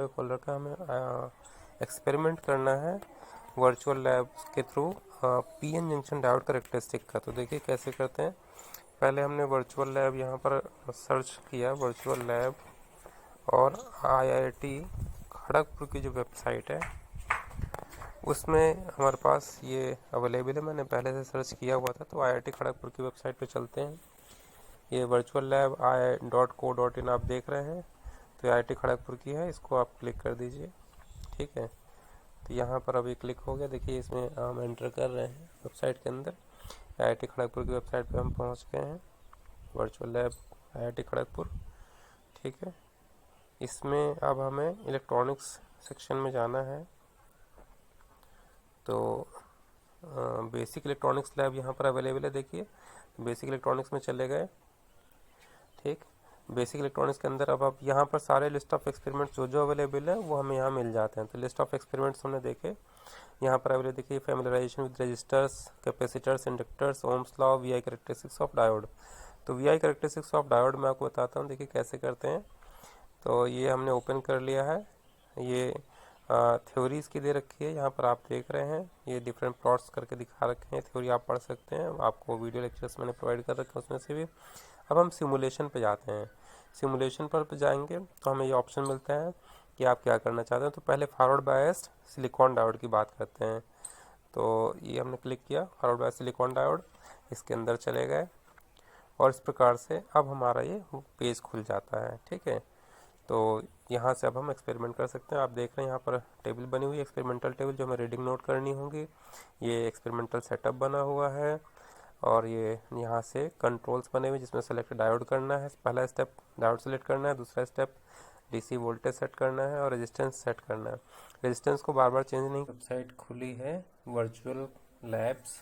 खोल रखा है, हमें एक्सपेरिमेंट करना है वर्चुअल लैब के through PN junction diode characteristic का। तो देखिए कैसे करते हैं। पहले हमने वर्चुअल लैब यहाँ पर सर्च किया, वर्चुअल लैब, और आईआईटी खड़गपुर की जो वेबसाइट है उसमें हमारे पास ये अवेलेबल है। मैंने पहले से सर्च किया हुआ था, तो आईआईटी खड़गपुर की वेबसाइट पे चलते हैं। ये वर्चुअल लैब .co.in आप देख रहे हैं, तो ये आईआईटी खड़गपुर की है, इसको आप क्लिक कर दीजिए। ठीक है, तो यहाँ पर अभी क्लिक हो गया। देखिए इसमें हम एंटर कर रहे हैं वेबसाइट के अंदर। आईआईटी खड़गपुर की वेबसाइट पे हम पहुँच गए हैं, वर्चुअल लैब आईआईटी खड़गपुर। ठीक है, इसमें अब हमें इलेक्ट्रॉनिक्स सेक्शन में जाना है। तो बेसिक इलेक्ट्रॉनिक्स लैब यहाँ पर अवेलेबल है। देखिए बेसिक इलेक्ट्रॉनिक्स में चले गए। ठीक, बेसिक इलेक्ट्रॉनिक्स के अंदर अब आप यहाँ पर सारे लिस्ट ऑफ एक्सपेरिमेंट्स जो अवेलेबल है वो हमें यहाँ मिल जाते हैं। तो लिस्ट ऑफ एक्सपेरिमेंट्स हमने देखे यहाँ पर अवेलेबल। देखिए familiarization with resistors, capacitors, inductors, Ohm's law, VI characteristics of diode. तो वीआई कैरेक्टरिस्टिक्स ऑफ डायोड मैं आपको बताता हूँ, देखिए कैसे करते हैं। तो ये हमने ओपन कर लिया है। ये थ्योरी इसकी दे रखी है, यहाँ पर आप देख रहे हैं। ये डिफरेंट प्लॉट्स करके दिखा रखे हैं, थ्योरी आप पढ़ सकते हैं, आपको वीडियो लेक्चर्स मैंने प्रोवाइड कर रखे हैं उसमें से भी। अब हम सिमुलेशन पे जाते हैं। सिमुलेशन पर जाएंगे तो हमें ये ऑप्शन मिलता है कि आप क्या करना चाहते हैं। तो पहले फॉरवर्ड बायस्ड सिलिकॉन डायोड की बात करते हैं। तो ये हमने क्लिक किया, फॉरवर्ड बायस्ड सिलिकॉन डायोड, इसके अंदर चले गए और इस प्रकार से अब हमारा ये पेज खुल जाता है। ठीक है, तो यहाँ से अब हम एक्सपेरिमेंट कर सकते हैं। आप देख रहे हैं यहाँ पर टेबल बनी हुई है, एक्सपेरिमेंटल टेबल, जो हमें रीडिंग नोट करनी होगी। ये एक्सपेरिमेंटल सेटअप बना हुआ है और ये यहाँ से कंट्रोल्स बने हुए जिसमें सेलेक्ट डायोड करना है। पहला स्टेप डायोड सेलेक्ट करना है, दूसरा स्टेप डीसी वोल्टेज सेट करना है और रेजिस्टेंस सेट करना है। रेजिस्टेंस को बार बार चेंज नहीं। वेबसाइट खुली है वर्चुअल लैब्स।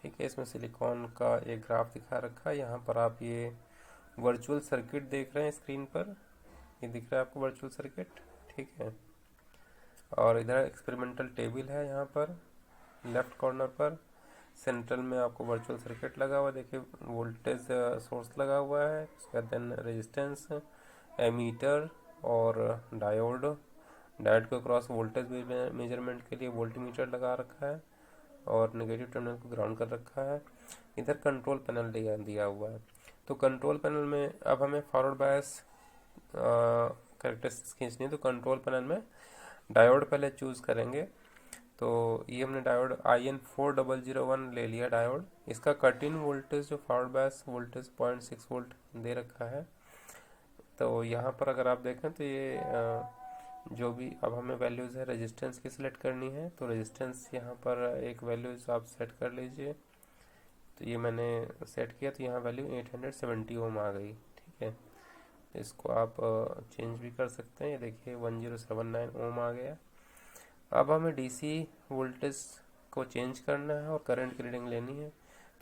ठीक है, इसमें सिलिकॉन का एक ग्राफ दिखा रखा है। यहाँ पर आप ये वर्चुअल सर्किट देख रहे हैं स्क्रीन पर, ये दिख रहा है आपको वर्चुअल सर्किट। ठीक है, और इधर एक्सपेरिमेंटल टेबल है। यहाँ पर लेफ्ट कॉर्नर पर सेंट्रल में आपको वर्चुअल सर्किट लगा हुआ, देखिए वोल्टेज सोर्स लगा हुआ है, उसके बाद देन रेजिस्टेंस, एमीटर और डायोड। डायोड के क्रॉस वोल्टेज मेजरमेंट के लिए वोल्टमीटर लगा रखा है और नेगेटिव टर्मिनल को ग्राउंड कर रखा है। इधर कंट्रोल पैनल दिया हुआ है। तो कंट्रोल पैनल में अब हमें फॉरवर्ड बायस कैरेक्टरिस्टिक्स खींचनी है। तो कंट्रोल पैनल में डायोड पहले चूज करेंगे। तो ये हमने डायोड IN4001 ले लिया डायोड। इसका कट इन वोल्टेज जो फॉरवर्ड बायस वोल्टेज 0.6 वोल्ट दे रखा है। तो यहाँ पर अगर आप देखें तो ये जो भी अब हमें वैल्यूज़ है रेजिस्टेंस की सिलेक्ट करनी है। तो रेजिस्टेंस यहाँ पर एक वैल्यूज आप सेट कर लीजिए। तो ये मैंने सेट किया, तो यहाँ वैल्यू 870 ओम आ गई। ठीक है, इसको आप चेंज भी कर सकते हैं। ये देखिए 1079 ओम आ गया। अब हमें डीसी वोल्टेज को चेंज करना है और करंट की रीडिंग लेनी है।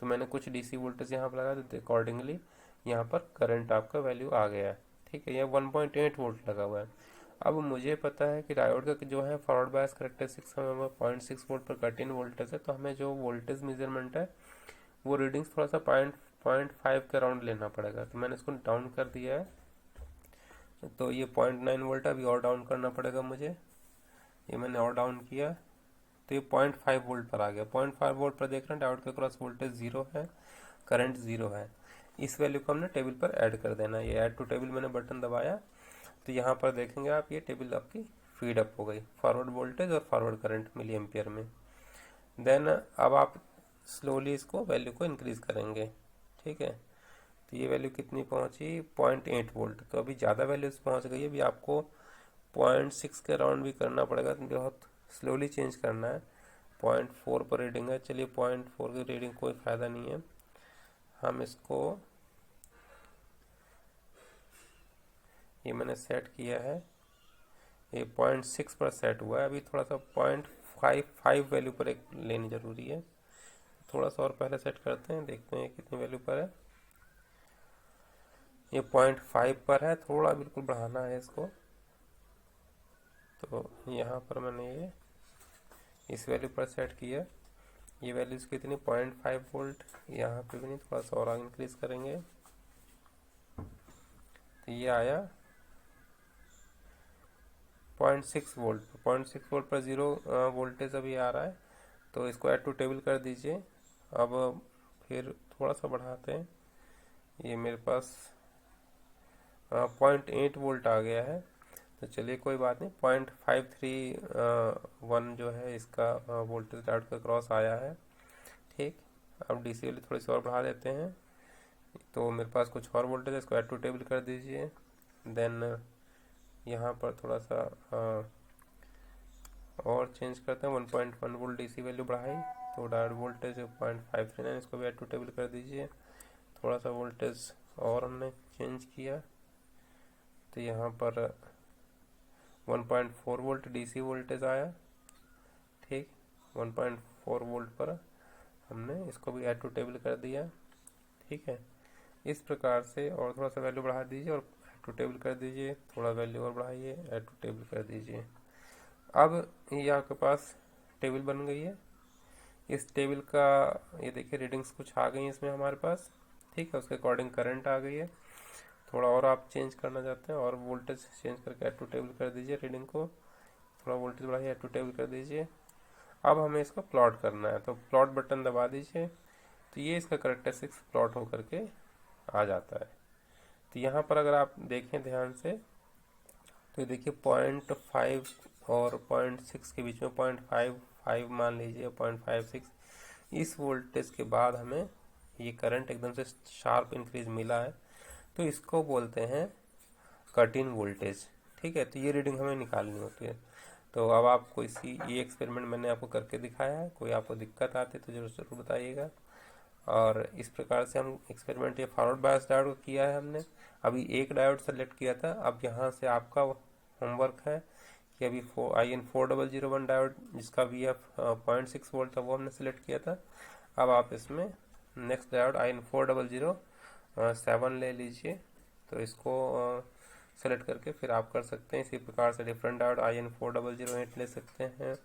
तो मैंने कुछ डीसी वोल्टेज यहाँ पर लगा, तो अकॉर्डिंगली यहाँ पर करंट आपका वैल्यू आ गया। ठीक है, यह 1.8 वोल्ट लगा हुआ है। अब मुझे पता है कि डायोड का जो है फॉरवर्ड बायस करेक्टरिस्टिक्स हमें 0.6 वोल्ट पर कट इन वोल्टेज है। तो हमें जो वोल्टेज मेजरमेंट है वो रीडिंग्स थोड़ा सा 0.5 के अराउंड लेना पड़ेगा। तो मैंने इसको डाउन कर दिया है। तो ये 0.9 वोल्ट अभी और डाउन करना पड़ेगा मुझे। ये मैंने और डाउन किया तो ये 0.5 वोल्ट पर आ गया। 0.5 वोल्ट पर देख रहे हैं डायोड के क्रॉस वोल्टेज 0 है, करंट 0 है। इस वैल्यू को हमने टेबल पर ऐड कर देना है। ये ऐड टू टेबल मैंने बटन दबाया तो यहाँ पर देखेंगे आप, ये टेबल आपकी फीड अप हो गई, फॉरवर्ड वोल्टेज और फॉरवर्ड करंट मिली एम्पियर में। देन अब आप स्लोली इसको वैल्यू को इंक्रीज करेंगे। ठीक है, तो ये वैल्यू कितनी पहुंची, 0.8 वोल्ट। तो अभी ज़्यादा वैल्यूज पहुंच गई है। अभी आपको 0.6 के अराउंड भी करना पड़ेगा, तो बहुत स्लोली चेंज करना है। 0.4 पर रीडिंग है, चलिए 0.4 की रीडिंग कोई फ़ायदा नहीं है। हम इसको, ये मैंने सेट किया है, ये 0.6 पर सेट हुआ है। अभी थोड़ा सा 0.55 वैल्यू पर एक लेनी ज़रूरी है। थोड़ा सा और पहले सेट करते हैं, देखते हैं कितनी वैल्यू पर है। ये 0.5 पर है, थोड़ा बिल्कुल बढ़ाना है इसको। तो यहाँ पर मैंने ये इस वैल्यू पर सेट किया। ये वैल्यूज कितनी, 0.5 वोल्ट। यहाँ पे भी नहीं, थोड़ा सा और इंक्रीज करेंगे तो ये आया 0.6 वोल्ट, 0.6 वोल्ट पर 0 वोल्टेज अभी आ रहा है, तो इसको ऐड टू टेबल कर दीजिए। अब फिर थोड़ा सा बढ़ाते हैं, ये मेरे पास 0.8 वोल्ट आ गया है। तो चलिए कोई बात नहीं, 0.531 जो है इसका वोल्टेज डायोड का क्रॉस आया है। ठीक, अब डीसी वाली थोड़ी सी और बढ़ा देते हैं, तो मेरे पास कुछ और वोल्टेज है, इसको ऐड टू टेबल कर दीजिए। देन यहाँ पर थोड़ा सा और चेंज करते हैं, 1.1 वोल्ट डीसी वैल्यू बढ़ाई, तो डायोड वोल्टेज 0.539, इसको भी ऐड टू टेबल कर दीजिए। थोड़ा सा वोल्टेज और हमने चेंज किया, तो यहाँ पर 1.4 वोल्ट डीसी वोल्टेज आया। ठीक, 1.4 वोल्ट पर हमने इसको भी ऐड टू टेबल कर दिया। ठीक है, इस प्रकार से और थोड़ा सा वैल्यू बढ़ा दीजिए और ऐड टू टेबल कर दीजिए, थोड़ा वैल्यू और बढ़ाइए, ऐड टू टेबल कर दीजिए। अब ये आपके पास टेबल बन गई है। इस टेबल का ये देखिए रीडिंग्स कुछ आ गई हैं इसमें हमारे पास। ठीक है, उसके अकॉर्डिंग करंट आ गई है। थोड़ा और आप चेंज करना चाहते हैं और वोल्टेज चेंज करके ऐड टू टेबल कर दीजिए, रीडिंग को थोड़ा वोल्टेज बढ़ाइए, ऐड टू टेबल कर दीजिए। अब हमें इसको प्लॉट करना है, तो प्लॉट बटन दबा दीजिए, तो ये इसका करेक्टरिस्टिक्स प्लॉट होकर के आ जाता है। तो यहाँ पर अगर आप देखें ध्यान से, तो ये देखिए 0.5 और 0.6 के बीच में 0.55 मान लीजिए, 0.56, इस वोल्टेज के बाद हमें ये करंट एकदम से शार्प इंक्रीज मिला है, तो इसको बोलते हैं कट इन वोल्टेज। ठीक है, तो ये रीडिंग हमें निकालनी होती है। तो अब आपको ये एक्सपेरिमेंट मैंने आपको करके दिखाया है, कोई आपको दिक्कत आती है तो जरूर बताइएगा। और इस प्रकार से हम एक्सपेरिमेंट ये फॉरवर्ड बायस डायोड को किया है हमने। अभी एक डायोड सेलेक्ट किया था, अब यहाँ से आपका होमवर्क है कि अभी IN4001 डायोड जिसका VF 0.6 वोल्ट था वो हमने सेलेक्ट किया था। अब आप इसमें नेक्स्ट डायोड IN4007 ले लीजिए, तो इसको सेलेक्ट करके फिर आप कर सकते हैं। इसी प्रकार से डिफरेंट डायोड IN4008 ले सकते हैं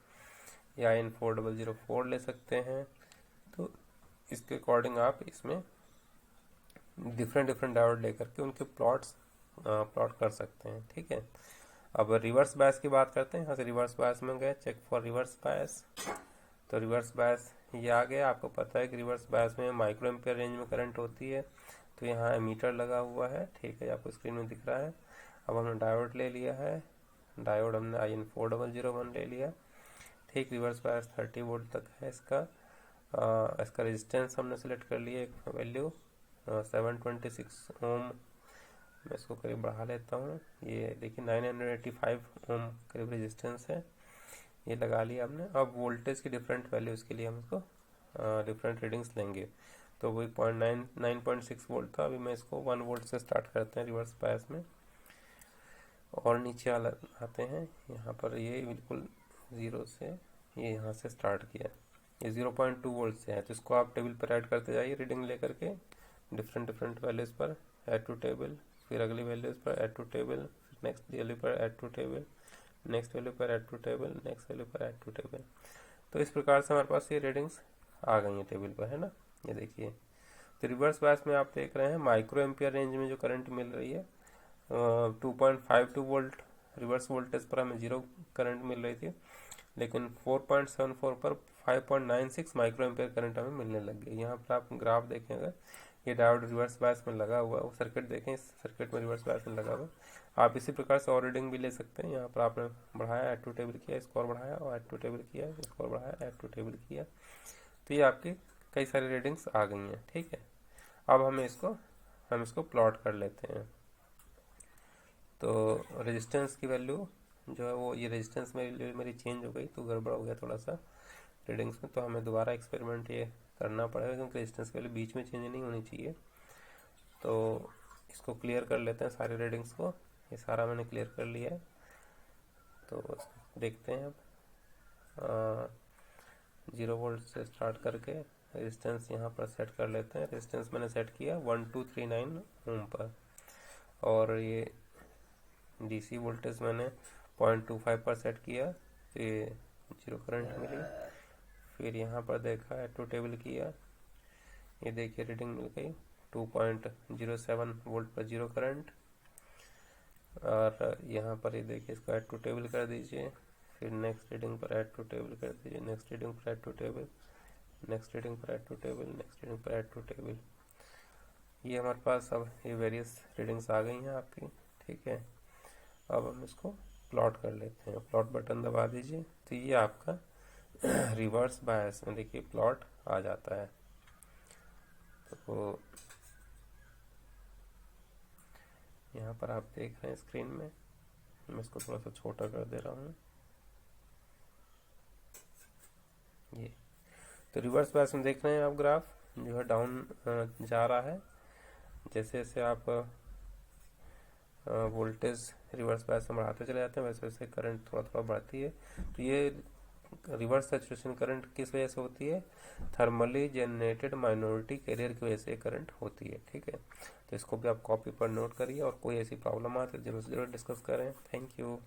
या IN4004 ले सकते हैं। तो इसके अकॉर्डिंग आप इसमें डिफरेंट डायोड लेकर के उनके प्लॉट कर सकते हैं। ठीक है, अब रिवर्स बायस की बात करते हैं। यहाँ से रिवर्स बायस में गए, चेक फॉर रिवर्स बायस, तो रिवर्स बायस ये आ गया। आपको पता है कि रिवर्स बायस में माइक्रो एम्पियर रेंज में करंट होती है, तो यहाँ एमीटर लगा हुआ है। ठीक है, आपको स्क्रीन में दिख रहा है। अब हमने डायोड ले लिया है, डायोड हमने IN4001 ले लिया। ठीक, रिवर्स बायस 30 वोल्ट तक है इसका। इसका रेजिस्टेंस हमने सेलेक्ट कर लिया एक वैल्यू 726 ओम। मैं इसको करीब बढ़ा लेता हूँ, ये देखिए 985 ओम करीब रेजिस्टेंस है, ये लगा लिया हमने। अब वोल्टेज की डिफरेंट वैल्यूज़ के लिए हम इसको डिफरेंट रीडिंग्स लेंगे। तो वही 9.6 वोल्ट था, अभी मैं इसको 1 वोल्ट से स्टार्ट करते हैं रिवर्स बायस में, और नीचे आते हैं। यहाँ पर ये बिल्कुल ज़ीरो से ये यहाँ से स्टार्ट किया, ये 0.2 वोल्ट से है, तो इसको आप टेबल पर ऐड करते जाइए रीडिंग लेकर के, डिफरेंट वैल्यूज़ पर ऐड टू टेबल, फिर अगली वैल्यूज़ पर add to table, next value पर add to table, next value पर add to table, next value पर ऐड टू टेबल। तो इस प्रकार से हमारे पास ये रीडिंग्स आ गई हैं टेबल पर, है ना। ये देखिए, तो रिवर्स बायस में आप देख रहे हैं माइक्रो एम्पियर रेंज में जो करंट मिल रही है 2.52 वोल्ट रिवर्स वोल्टेज पर हमें 0 करंट मिल रही थी, लेकिन 4.74 पर 5.96 माइक्रो एम्पियर करंट हमें मिलने लग गई। यहाँ पर आप ग्राफ देखें, अगर ये डायोड रिवर्स बायस में लगा हुआ है, वो सर्किट देखें, इस सर्किट में रिवर्स बायस में लगा हुआ है। आप इसी प्रकार से और रीडिंग भी ले सकते हैं। यहाँ पर आपने बढ़ाया, ऐड टू टेबल किया, इसको और बढ़ाया और ऐड टू टेबल किया, इसको और बढ़ाया, ऐड टू टेबल किया, तो ये आपकी कई सारी रीडिंग्स आ गई हैं। ठीक है, अब हम इसको प्लॉट कर लेते हैं। तो रेजिस्टेंस की वैल्यू जो है वो, ये रेजिस्टेंस में मेरी चेंज हो गई, तो गड़बड़ हो गया थोड़ा सा रीडिंग्स में, तो हमें दोबारा एक्सपेरिमेंट ये करना पड़ेगा, क्योंकि रेजिस्टेंस की वैल्यू बीच में चेंज नहीं होनी चाहिए। तो इसको क्लियर कर लेते हैं सारी रीडिंग्स को, ये सारा मैंने क्लियर कर लिया है। तो देखते हैं अब 0 वोल्ट से स्टार्ट करके रेजिस्टेंस यहाँ पर सेट कर लेते हैं। रेजिस्टेंस मैंने सेट किया 1239 ओम पर, और ये डीसी वोल्टेज मैंने 0.25 पर सेट किया, तो ये 0 करंट मिली। फिर यहाँ पर देखा, ऐड टू टेबल किया, ये देखिए रीडिंग मिल गई 2.07 वोल्ट पर 0 करंट। और यहाँ पर ये देखिए इसको ऐड टू टेबल कर दीजिए, फिर नेक्स्ट रीडिंग पर ऐड टू टेबल कर दीजिए, नेक्स्ट रीडिंग पर add to table, next reading पर add to table, next reading पर ऐड टू टेबल। ये हमारे पास अब ये वेरियस रीडिंग्स आ गई हैं आपकी, ठीक है। अब हम इसको प्लॉट कर लेते हैं, प्लॉट बटन दबा दीजिए, तो ये आपका रिवर्स बायस में देखिए प्लॉट आ जाता है। तो यहाँ पर आप देख रहे हैं स्क्रीन में, मैं इसको थोड़ा सा छोटा कर दे रहा हूँ। ये तो रिवर्स बायस में देख रहे हैं आप, ग्राफ जो है डाउन जा रहा है। जैसे जैसे आप वोल्टेज रिवर्स बायस में बढ़ाते चले जाते हैं वैसे वैसे करंट थोड़ा थोड़ा बढ़ती है। तो ये रिवर्स सैचुरेशन करंट किस वजह से होती है? थर्मली जनरेटेड माइनॉरिटी कैरियर की वजह से करंट होती है, ठीक है। तो इसको भी आप कॉपी पर नोट करिए और कोई ऐसी प्रॉब्लम आए तो जरूर डिस्कस करें। Thank you.